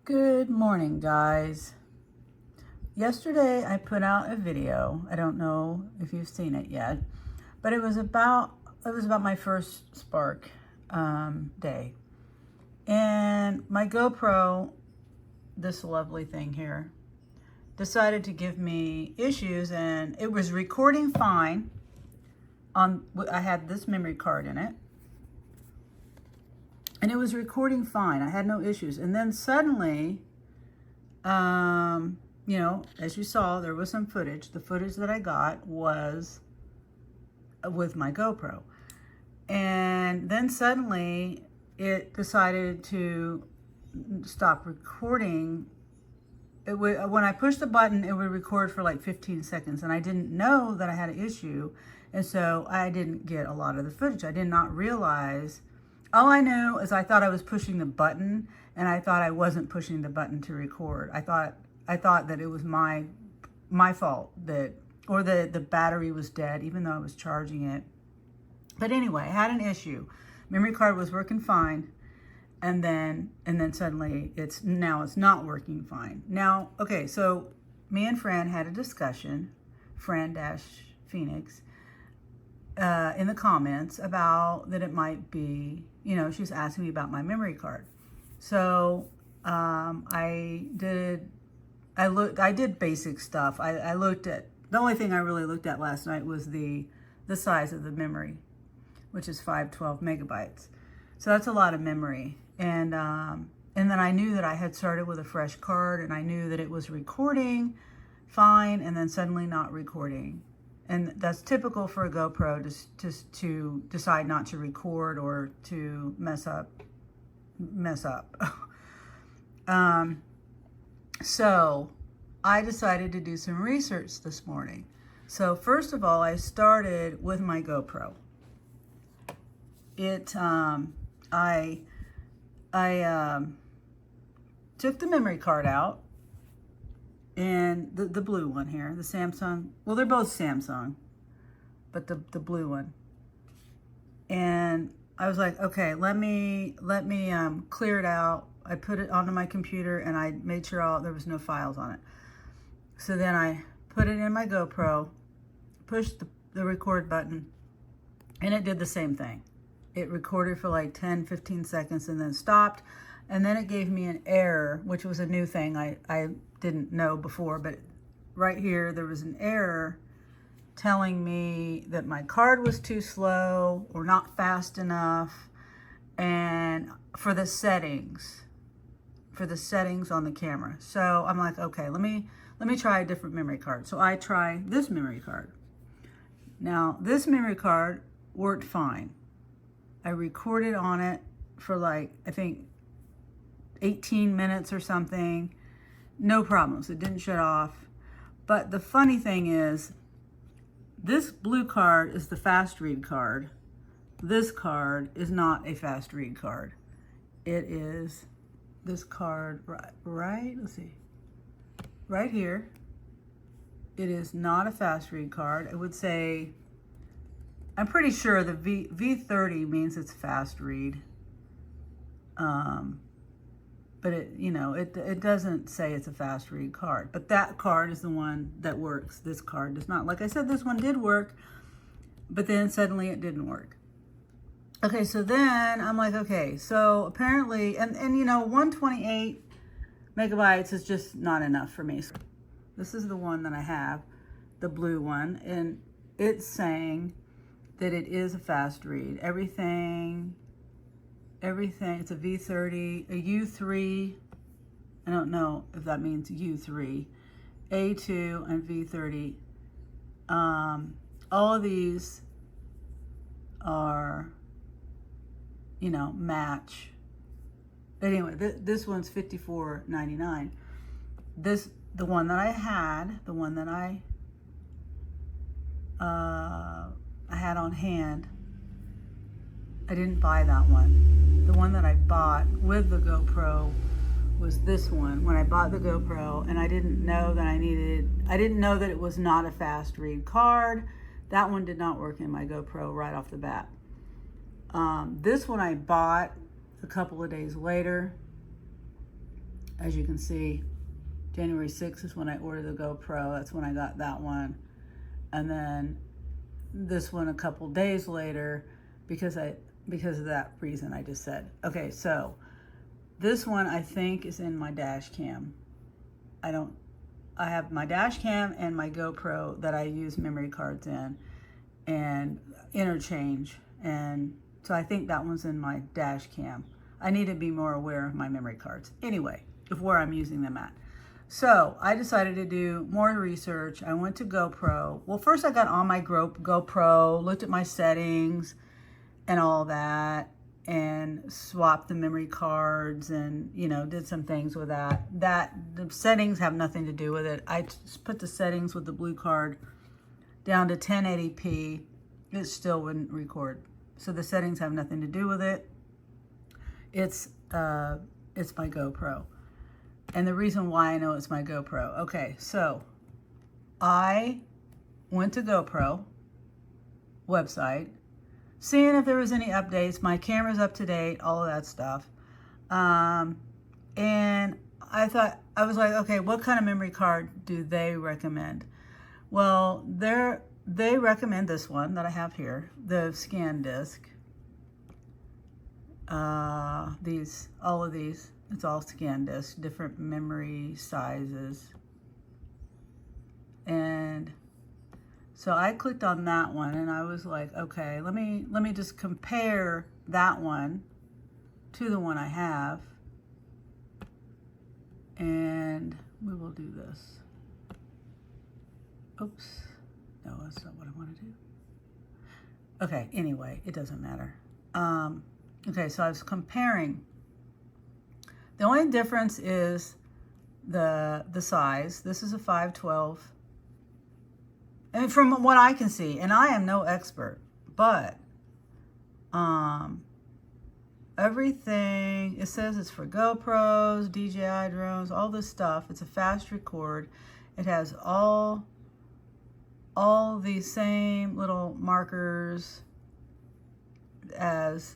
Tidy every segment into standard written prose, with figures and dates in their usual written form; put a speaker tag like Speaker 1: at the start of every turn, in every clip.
Speaker 1: Good morning, guys. Yesterday I put out a video. I don't know if you've seen it yet, but it was about my first Spark day. And my GoPro, this lovely thing here, decided to give me issues, and it was recording fine. I had this memory card in it, and it was recording fine. I had no issues. And then suddenly, as you saw, there was some footage. The footage that I got was with my GoPro. And then suddenly it decided to stop recording. When I pushed the button, it would record for like 15 seconds. And I didn't know that I had an issue. And so I didn't get a lot of the footage. I did not realize. All I knew is I thought I was pushing the button, and I thought I wasn't pushing the button to record. I thought that it was my fault, or the battery was dead, even though I was charging it. But anyway, I had an issue. Memory card was working fine, and then suddenly it's not working fine. Now, okay, so me and Fran had a discussion, Fran-Phoenix, in the comments about that it might be, she's asking me about my memory card. So I did basic stuff. I looked at, the only thing I really looked at last night was the size of the memory, which is 512 megabytes. So that's a lot of memory. And then I knew that I had started with a fresh card, and I knew that it was recording fine and then suddenly not recording. And that's typical for a GoPro, just to decide not to record or to mess up. So I decided to do some research this morning. So first of all, I started with my GoPro. I took the memory card out, and the blue one here, the Samsung. Well, they're both Samsung, but the blue one. And I was like, okay, let me clear it out. I put it onto my computer, and I made sure there was no files on it. So then I put it in my GoPro, pushed the record button, and it did the same thing. It recorded for like 10, 15 seconds and then stopped. And then it gave me an error, which was a new thing I didn't know before. But right here, there was an error telling me that my card was too slow or not fast enough, and for the settings on the camera. So I'm like, okay, let me try a different memory card. So I try this memory card. Now, this memory card worked fine. I recorded on it for like, I think 18 minutes or something. No problems. It didn't shut off. But the funny thing is, this blue card is the fast read card. This card is not a fast read card. It is this card right, let's see, right here. It is not a fast read card. I would say, I'm pretty sure the V30 means it's fast read. But it doesn't say it's a fast read card. But that card is the one that works. This card does not. Like I said, this one did work, but then suddenly it didn't work. Okay, so then I'm like, okay, so apparently, and 128 megabytes is just not enough for me. So this is the one that I have, the blue one, and it's saying that it is a fast read. Everything, it's a V30, a U3, I don't know if that means U3, A2, and V30. All of these are, match. But anyway, this one's $54.99. The one that I had, the one that I had on hand, I didn't buy that one. The one that I bought with the GoPro was this one. When I bought the GoPro, and I didn't know that it was not a fast read card. That one did not work in my GoPro right off the bat. This one I bought a couple of days later, As you can see, January 6th is when I ordered the GoPro. That's when I got that one. And then this one a couple days later, because of that reason I just said. Okay, so this one I think is in my dash cam. I have my dash cam and my GoPro that I use memory cards in and interchange. And so I think that one's in my dash cam. I need to be more aware of my memory cards. Anyway, of where I'm using them at. So I decided to do more research. I went to GoPro. Well, first I got on my GoPro, looked at my settings and all that, and swapped the memory cards and, you know, did some things with that. The settings have nothing to do with it. I just put the settings with the blue card down to 1080p. It still wouldn't record. So the settings have nothing to do with it. It's my GoPro. And the reason why I know it's my GoPro. Okay, so I went to GoPro website, seeing if there was any updates. My camera's up to date, all of that stuff. And I was like, okay, what kind of memory card do they recommend? Well, they recommend this one that I have here, the scan disc. All of these, it's all scan discs, different memory sizes. And so I clicked on that one and I was like, okay, let me just compare that one to the one I have. And we will do this. Oops. No, that's not what I want to do. Okay, anyway, it doesn't matter. Okay, so I was comparing. The only difference is the size. This is a 512. And from what I can see, and I am no expert, but everything, it says it's for GoPros, DJI drones, all this stuff. It's a fast record. It has all these same little markers as,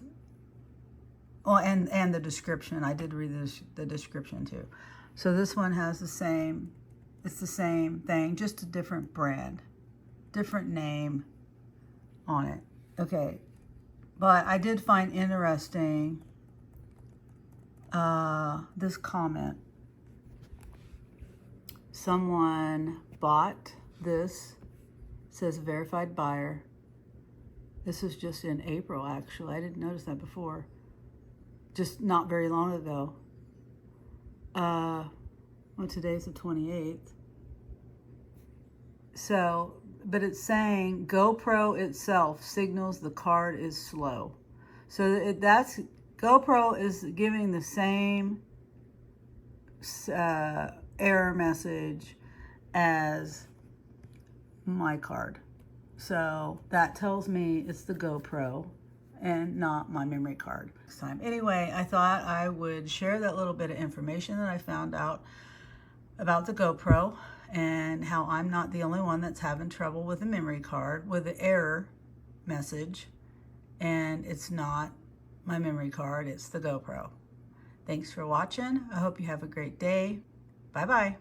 Speaker 1: oh, and the description. I did read the description too. So this one has it's the same thing, just a different brand, different name on it. Okay, but I did find interesting this comment. Someone bought this, says verified buyer. This was just in April, actually. I didn't notice that before. Just not very long ago. Well, today's the 28th. So, but it's saying GoPro itself signals the card is slow. So that's GoPro is giving the same error message as my card. So that tells me it's the GoPro and not my memory card next time. Anyway, I thought I would share that little bit of information that I found out about the GoPro and how I'm not the only one that's having trouble with the memory card, with the error message, and it's not my memory card, it's the GoPro. Thanks for watching. I hope you have a great day. Bye-bye.